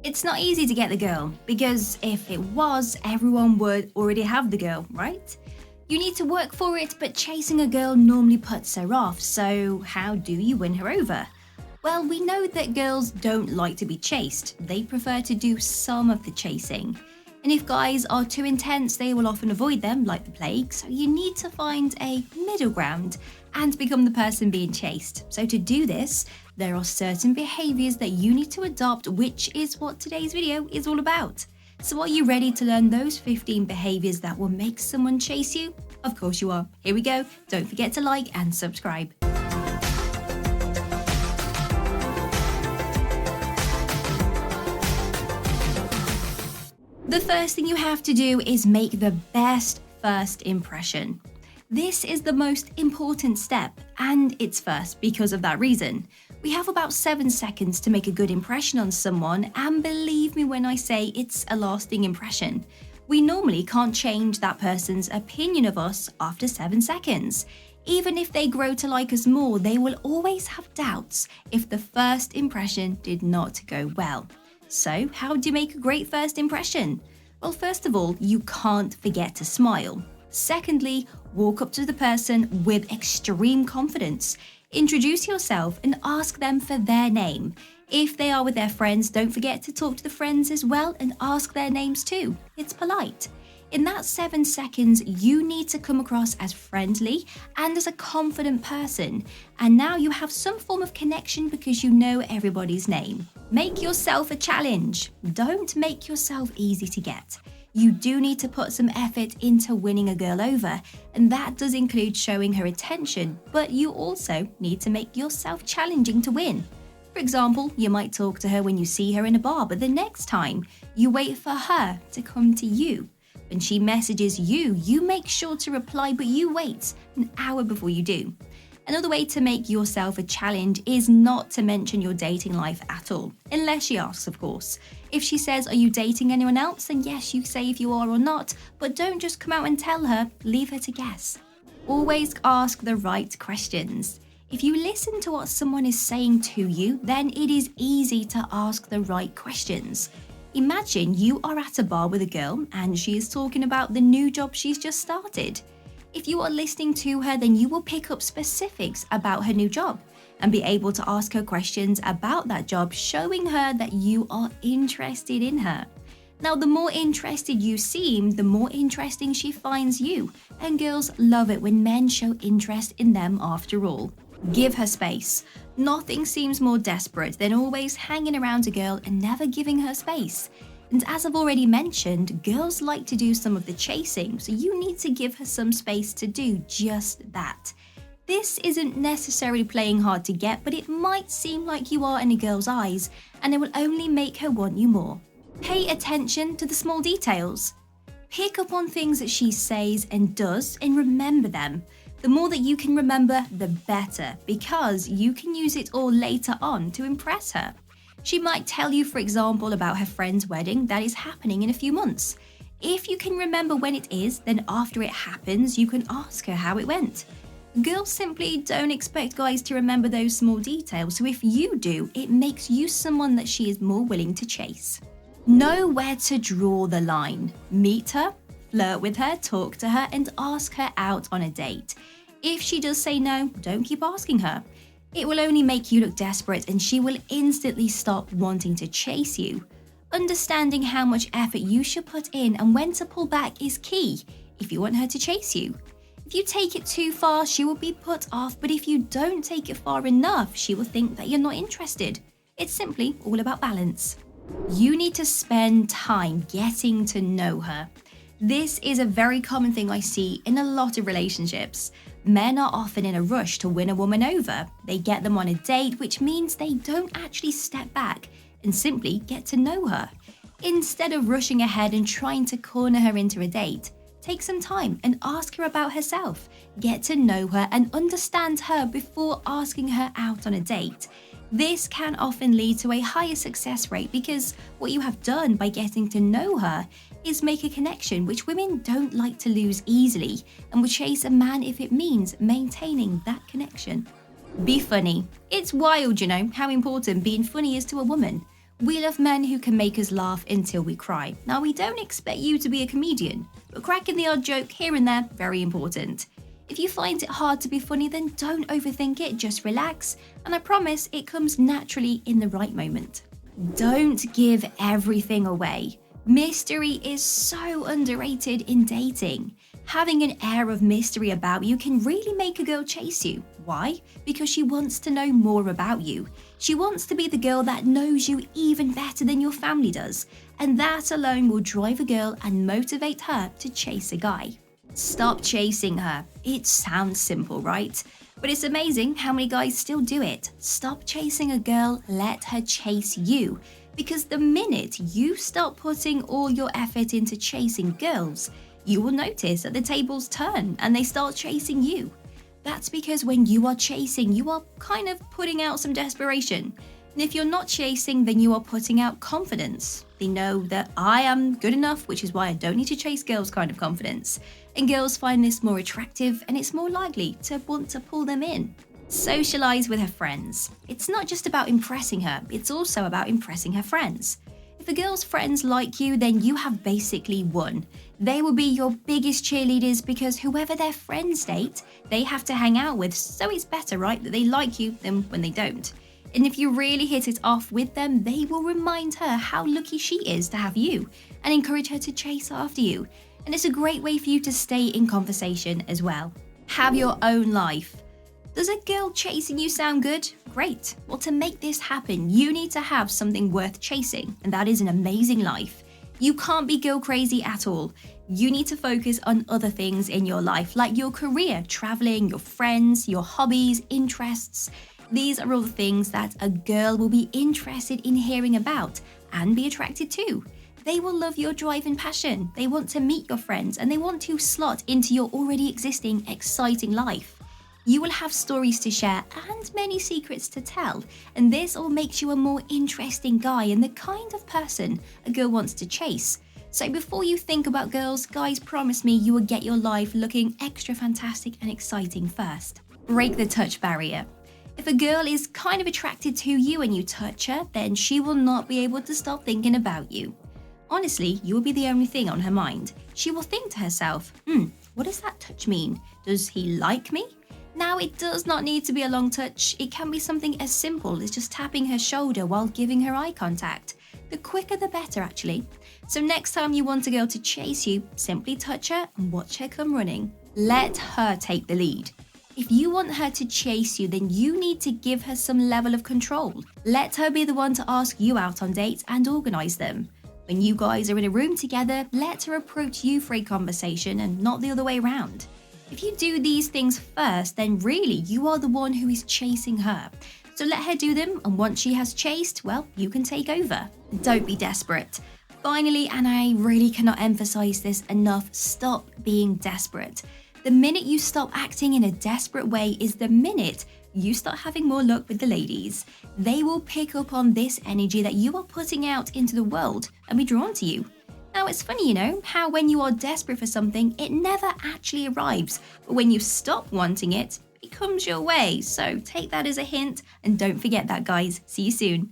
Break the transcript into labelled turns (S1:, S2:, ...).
S1: It's not easy to get the girl, because if it was, everyone would already have the girl, right? You need to work for it, but chasing a girl normally puts her off, so how do you win her over? Well, we know that girls don't like to be chased. They prefer to do some of the chasing. And if guys are too intense, they will often avoid them like the plague, so you need to find a middle ground and become the person being chased. So to do this, there are certain behaviours that you need to adopt, which is what today's video is all about. So are you ready to learn those 15 behaviours that will make someone chase you? Of course you are. Here we go. Don't forget to like and subscribe. The first thing you have to do is make the best first impression. This is the most important step, and it's first because of that reason. We have about 7 seconds to make a good impression on someone, and believe me when I say it's a lasting impression. We normally can't change that person's opinion of us after 7 seconds. Even if they grow to like us more, they will always have doubts if the first impression did not go well. So, how do you make a great first impression? Well, first of all, you can't forget to smile. Secondly, walk up to the person with extreme confidence. Introduce yourself and ask them for their name. If they are with their friends, don't forget to talk to the friends as well and ask their names too. It's polite. In that 7 seconds, you need to come across as friendly and as a confident person. And now you have some form of connection because you know everybody's name. Make yourself a challenge. Don't make yourself easy to get. You do need to put some effort into winning a girl over, and that does include showing her attention, but you also need to make yourself challenging to win. For example, you might talk to her when you see her in a bar, but the next time, you wait for her to come to you. When she messages you, you make sure to reply, but you wait an hour before you do. Another way to make yourself a challenge is not to mention your dating life at all, unless she asks, of course. If she says, "Are you dating anyone else?" then yes, you say if you are or not, but don't just come out and tell her, leave her to guess. Always ask the right questions. If you listen to what someone is saying to you, then it is easy to ask the right questions. Imagine you are at a bar with a girl and she is talking about the new job she's just started. If you are listening to her, then you will pick up specifics about her new job and be able to ask her questions about that job, showing her that you are interested in her. Now, the more interested you seem, the more interesting she finds you, and girls love it when men show interest in them after all. Give her space. Nothing seems more desperate than always hanging around a girl and never giving her space. And as I've already mentioned, girls like to do some of the chasing, so you need to give her some space to do just that. This isn't necessarily playing hard to get, but it might seem like you are in a girl's eyes, and it will only make her want you more. Pay attention to the small details. Pick up on things that she says and does and remember them. The more that you can remember, the better, because you can use it all later on to impress her. She might tell you, for example, about her friend's wedding that is happening in a few months. If you can remember when it is, then after it happens, you can ask her how it went. Girls simply don't expect guys to remember those small details, so if you do, it makes you someone that she is more willing to chase. Know where to draw the line. Meet her, flirt with her, talk to her, and ask her out on a date. If she does say no, don't keep asking her. It will only make you look desperate and she will instantly stop wanting to chase you. Understanding how much effort you should put in and when to pull back is key if you want her to chase you. If you take it too far, she will be put off, but if you don't take it far enough, she will think that you're not interested. It's simply all about balance. You need to spend time getting to know her. This is a very common thing I see in a lot of relationships. Men are often in a rush to win a woman over. They get them on a date, which means they don't actually step back and simply get to know her. Instead of rushing ahead and trying to corner her into a date, take some time and ask her about herself. Get to know her and understand her before asking her out on a date. This can often lead to a higher success rate because what you have done by getting to know her is make a connection, which women don't like to lose easily and will chase a man if it means maintaining that connection. Be funny. It's wild, how important being funny is to a woman. We love men who can make us laugh until we cry. Now, we don't expect you to be a comedian, but cracking the odd joke here and there, very important. If you find it hard to be funny, then don't overthink it, just relax, and I promise it comes naturally in the right moment. Don't give everything away. Mystery is so underrated in dating. Having an air of mystery about you can really make a girl chase you. Why? Because she wants to know more about you. She wants to be the girl that knows you even better than your family does, and that alone will drive a girl and motivate her to chase a guy. Stop chasing her. It sounds simple, right? But it's amazing how many guys still do it. Stop chasing a girl, let her chase you. Because the minute you start putting all your effort into chasing girls, you will notice that the tables turn and they start chasing you. That's because when you are chasing, you are kind of putting out some desperation. And if you're not chasing, then you are putting out confidence. They know that I am good enough, which is why I don't need to chase girls kind of confidence. And girls find this more attractive and it's more likely to want to pull them in. Socialize with her friends. It's not just about impressing her, it's also about impressing her friends. If a girl's friends like you, then you have basically won. They will be your biggest cheerleaders because whoever their friends date, they have to hang out with, so it's better, right, that they like you than when they don't. And if you really hit it off with them, they will remind her how lucky she is to have you and encourage her to chase after you. And it's a great way for you to stay in conversation as well. Have your own life. Does a girl chasing you sound good? Great. Well, to make this happen, you need to have something worth chasing, and that is an amazing life. You can't be girl crazy at all. You need to focus on other things in your life, like your career, traveling, your friends, your hobbies, interests. These are all the things that a girl will be interested in hearing about and be attracted to. They will love your drive and passion. They want to meet your friends and they want to slot into your already existing exciting life. You will have stories to share and many secrets to tell, and this all makes you a more interesting guy and the kind of person a girl wants to chase. So before you think about girls, guys, promise me you will get your life looking extra fantastic and exciting first. Break the touch barrier. If a girl is kind of attracted to you and you touch her, then she will not be able to stop thinking about you. Honestly, you will be the only thing on her mind. She will think to herself, what does that touch mean? Does he like me? Now, it does not need to be a long touch. It can be something as simple as just tapping her shoulder while giving her eye contact. The quicker the better, actually. So next time you want a girl to chase you, simply touch her and watch her come running. Let her take the lead. If you want her to chase you, then you need to give her some level of control. Let her be the one to ask you out on dates and organise them. When you guys are in a room together, let her approach you for a conversation and not the other way around. If you do these things first, then really you are the one who is chasing her. So let her do them, and once she has chased, well, you can take over. Don't be desperate. Finally, and I really cannot emphasize this enough, stop being desperate. The minute you stop acting in a desperate way is the minute you start having more luck with the ladies. They will pick up on this energy that you are putting out into the world and be drawn to you. Now, it's funny, how when you are desperate for something, it never actually arrives. But when you stop wanting it, it comes your way. So take that as a hint and don't forget that, guys. See you soon.